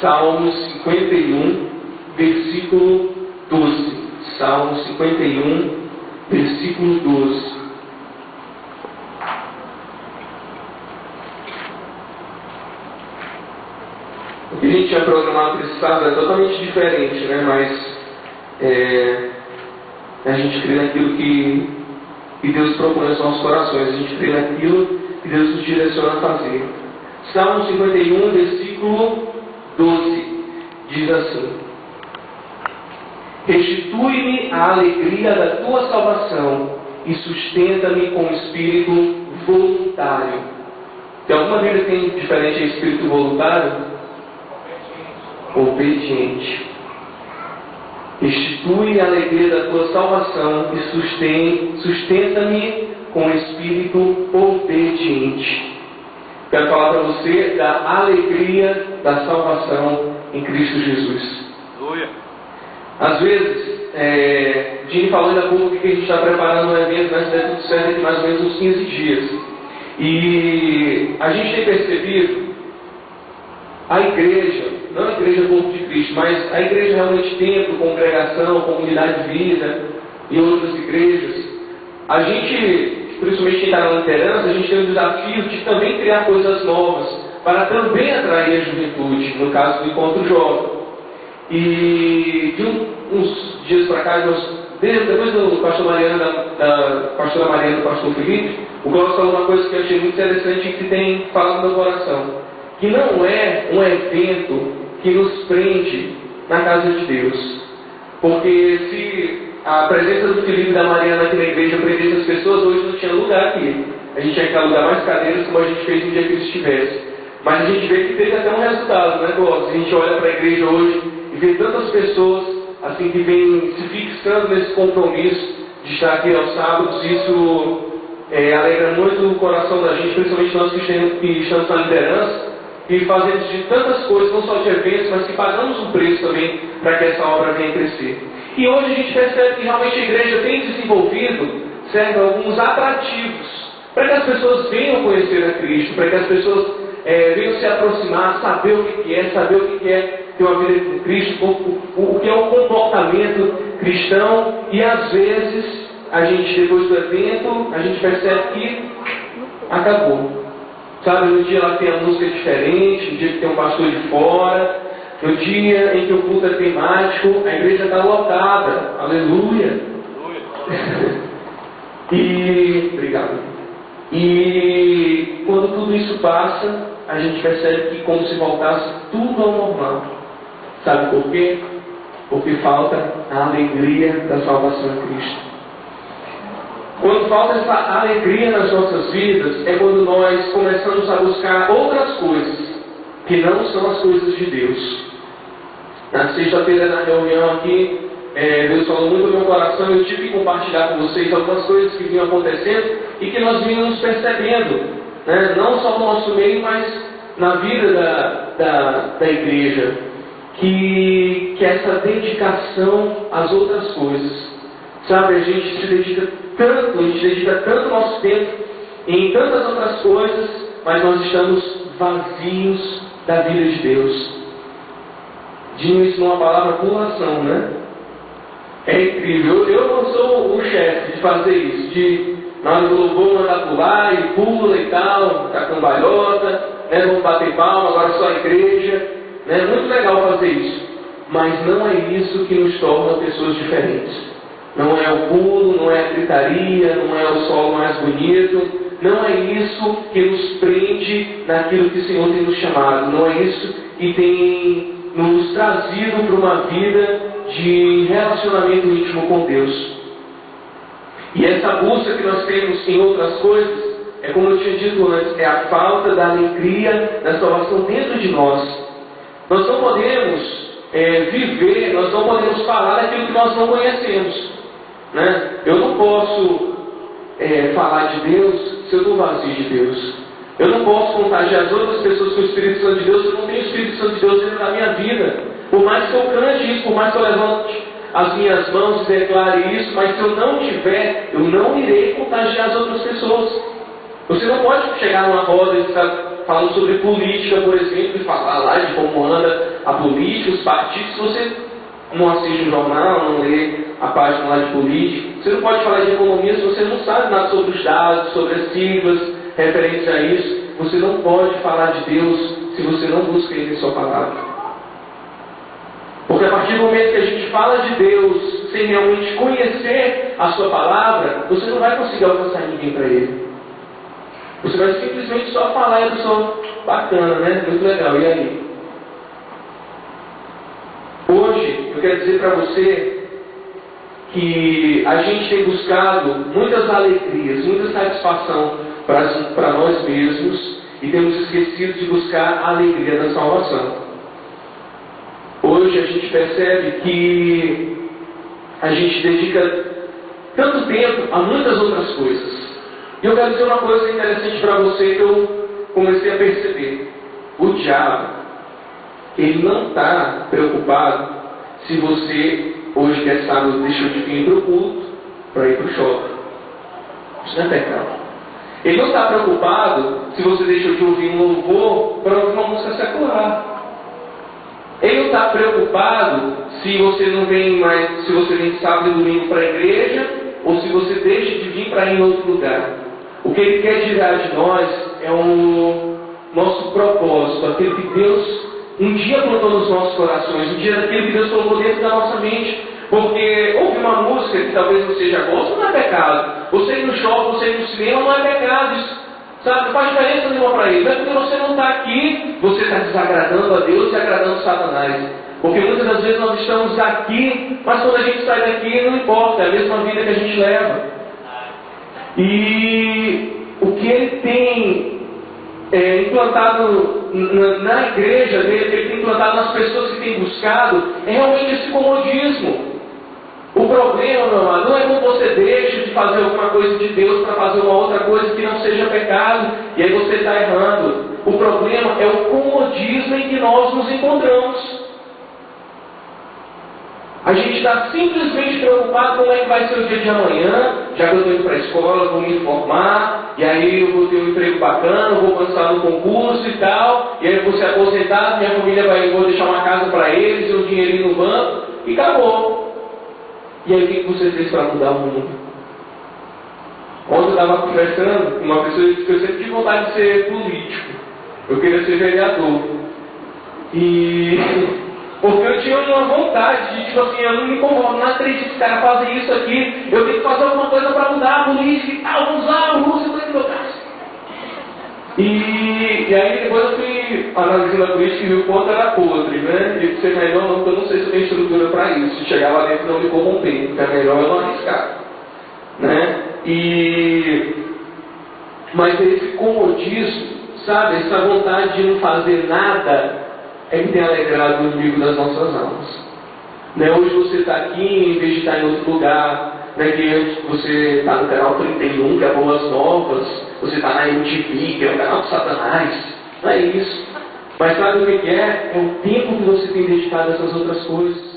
Salmo 51, versículo 12. Salmo 51, versículo 12. O que a gente tinha programado para esse sábado é totalmente diferente, né? Mas a gente crê naquilo que Deus propõe aos nossos corações. A gente crê naquilo que Deus nos direciona a fazer. Salmo 51, versículo 12, diz assim: restitui-me a alegria da tua salvação e sustenta-me com espírito voluntário. Tem alguma Bíblia que tem diferente a espírito voluntário? Obediente. Restitui a alegria da tua salvação e sustenta-me com espírito obediente. Quero falar para você da alegria da salvação em Cristo Jesus. Às vezes, o Gini falou ainda há pouco que a gente está preparando um evento na cidade do Céu de mais ou menos uns 15 dias. E a gente tem percebido a igreja, não a igreja Corpo de Cristo, mas a igreja realmente templo, congregação, comunidade de vida e outras igrejas. A gente, principalmente quem está na liderança, a gente tem o desafio de também criar coisas novas para também atrair a juventude, no caso do encontro jovem. E de uns dias para cá, depois do pastor Mariano, da pastora Mariana e do pastor Felipe, o Cláudio falou uma coisa que eu achei muito interessante e que tem falado no meu coração. Que não é um evento que nos prende na casa de Deus. Porque se a presença do Felipe e da Mariana aqui na igreja prendesse as pessoas, hoje não tinha lugar aqui. A gente tinha que alugar mais cadeiras, como a gente fez no dia que eles estivessem. Mas a gente vê que teve até um resultado, né, Cláudio? A gente olha para a igreja hoje e vê tantas pessoas assim que vêm se fixando nesse compromisso de estar aqui aos sábados. Isso alegra muito o coração da gente, principalmente nós que estamos na liderança, e fazemos de tantas coisas, não só de eventos, mas que pagamos um preço também para que essa obra venha crescer. E hoje a gente percebe que realmente a igreja tem desenvolvido alguns atrativos para que as pessoas venham conhecer a Cristo, para que as pessoas venham se aproximar, saber o que é, saber o que é ter uma vida com Cristo, o que é o comportamento cristão. E às vezes a gente, depois do evento, a gente percebe que acabou. Sabe, no dia lá tem a música diferente, no dia que tem um pastor de fora, no dia em que o culto é temático, a igreja está lotada. Aleluia! Obrigado. E quando tudo isso passa, a gente percebe que como se voltasse tudo ao normal. Sabe por quê? Porque falta a alegria da salvação em Cristo. Quando falta essa alegria nas nossas vidas, é quando nós começamos a buscar outras coisas, que não são as coisas de Deus. Na sexta-feira, na reunião aqui, Deus falou muito no meu coração, eu tive que compartilhar com vocês algumas coisas que vinham acontecendo e que nós vínhamos percebendo, né? Não só no nosso meio, mas na vida da igreja, que essa dedicação às outras coisas. Sabe, a gente dedica tanto nosso tempo em tantas outras coisas, mas nós estamos vazios da vida de Deus. Digo isso numa palavra pulação, né? É incrível. Eu não sou o chefe de fazer isso, de na hora do louvor mandar pular e pula e tal, tá cambalhota, né? Vamos bater palma, agora só a igreja, né? Muito legal fazer isso, mas não é isso que nos torna pessoas diferentes. Não é o pulo, não é a gritaria, não é o solo mais bonito, não é isso que nos prende naquilo que o Senhor tem nos chamado, não é isso que tem nos trazido para uma vida de relacionamento íntimo com Deus. E essa busca que nós temos em outras coisas, é como eu tinha dito antes, é a falta da alegria da salvação dentro de nós. Nós não podemos viver, nós não podemos falar daquilo que nós não conhecemos. Né? Eu não posso falar de Deus se eu estou vazio de Deus. Eu não posso contagiar as outras pessoas com o Espírito Santo de Deus se eu não tenho o Espírito Santo de Deus dentro da minha vida. Por mais que eu cante isso, por mais que eu levante as minhas mãos e declare isso, mas se eu não tiver, eu não irei contagiar as outras pessoas. Você não pode chegar numa roda e falando sobre política, por exemplo, e falar lá de como anda a política, os partidos, se você não assiste o jornal, não lê a página lá de política, você não pode falar de economia se você não sabe nada sobre os dados, sobre as siglas referentes a isso. Você não pode falar de Deus se você não busca Ele em sua palavra. Porque a partir do momento que a gente fala de Deus sem realmente conhecer a sua palavra, você não vai conseguir alcançar ninguém para Ele. Você vai simplesmente só falar, eu sou bacana, né? Muito legal, e aí? Hoje, eu quero dizer para você que a gente tem buscado muitas alegrias, muita satisfação para nós mesmos e temos esquecido de buscar a alegria da salvação. Hoje a gente percebe que a gente dedica tanto tempo a muitas outras coisas. E eu quero dizer uma coisa interessante para você que eu comecei a perceber. O diabo, ele não está preocupado se você hoje, que é sábado, deixou de vir para o culto para ir para o shopping. Isso não é pecado. Ele não está preocupado se você deixou de ouvir um louvor para ouvir uma música secular. Ele não está preocupado se você não vem mais, se você vem sábado e domingo para a igreja, ou se você deixa de vir para ir em outro lugar. O que ele quer tirar de nós é o nosso propósito, aquilo que Deus um dia plantou nos nossos corações, um dia daquilo que Deus colocou dentro da nossa mente. Porque ouvir uma música que talvez você já goste não é pecado. Você ir no shopping, você ir no cinema não é pecado. Isso, sabe, não faz diferença nenhuma para ele. Não é porque você não está aqui, você está desagradando a Deus e agradando Satanás. Porque muitas das vezes nós estamos aqui, mas quando a gente sai daqui não importa, é a mesma vida que a gente leva. E o que ele tem implantado na igreja dele, ele tem implantado nas pessoas que têm buscado, é realmente esse comodismo. O problema, meu amado, não é quando você deixa de fazer alguma coisa de Deus para fazer uma outra coisa que não seja pecado, e aí você está errando. O problema é o comodismo em que nós nos encontramos. A gente está simplesmente preocupado com como é que vai ser o dia de amanhã, já que eu estou indo para a escola, vou me formar, e aí eu vou ter um emprego bacana, vou passar no concurso e tal, e aí eu vou ser aposentado, minha família eu vou deixar uma casa para eles, e um dinheirinho no banco, e acabou. E aí o que você fez para mudar o mundo? Ontem eu estava conversando com uma pessoa que disse que eu sempre tive vontade de ser político. Eu queria ser vereador. Porque eu tinha uma vontade de, tipo assim, eu não me conformo, não acredito que os caras fazem isso aqui, eu tenho que fazer alguma coisa para mudar a política e tal, vamos lá, o Rússia vai meu caso. E aí depois eu fui analisando a política e vi o quanto era podre, né? E ser melhor não, porque eu não sei se eu tenho estrutura para isso. Se chegar lá dentro não me corromper, então é melhor eu não arriscar. Né? Mas esse comodismo, sabe? Essa vontade de não fazer nada é que tem alegrado o inimigo das nossas almas. Né? Hoje você está aqui em vez de estar em outro lugar. Né, que você está no canal 31, que é Boas Novas, você está na MTV, que é o canal de Satanás. Não é isso. Mas sabe o que é? É o tempo que você tem dedicado a essas outras coisas.